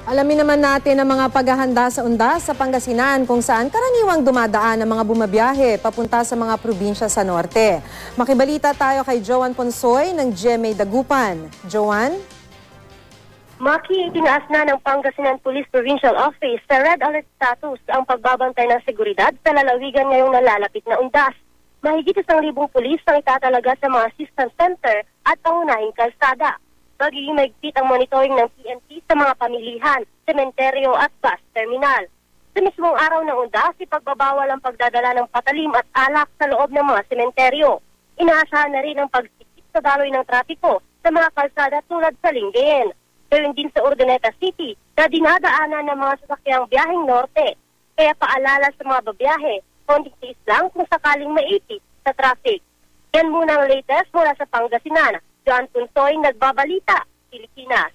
Alamin naman natin ang mga paghahanda sa Undas sa Pangasinan kung saan karaniwang dumadaan ang mga bumabiyahe papunta sa mga probinsya sa norte. Makibalita tayo kay Joan Ponsoy ng GMA Dagupan. Joan? Maki, itinaas na ng Pangasinan Police Provincial Office sa Red Alert status ang pagbabantay ng seguridad sa lalawigan ngayong nalalapit na Undas. Mahigit 1,000 pulis ang itatalaga sa mga assistance center at pangunahing kalsada. Magiging maigpit ang monitoring ng PNP sa mga pamilihan, sementeryo at bus terminal. Sa mismong araw ng Undas, ipagbabawal ang pagdadala ng patalim at alak sa loob ng mga sementeryo. Inaasahan na rin ang pagsikip sa daloy ng trapiko sa mga kalsada tulad sa Lingayen. Gawin din sa Urdaneta City na dinadaanan ng mga sasakyang biyaheng norte. Kaya paalala sa mga babiyahe, konting tiis lang kung sakaling maipit sa traffic. Yan muna ang latest mula sa Pangasinan. Joan Punsoy, Nagbabalita, Pilipinas.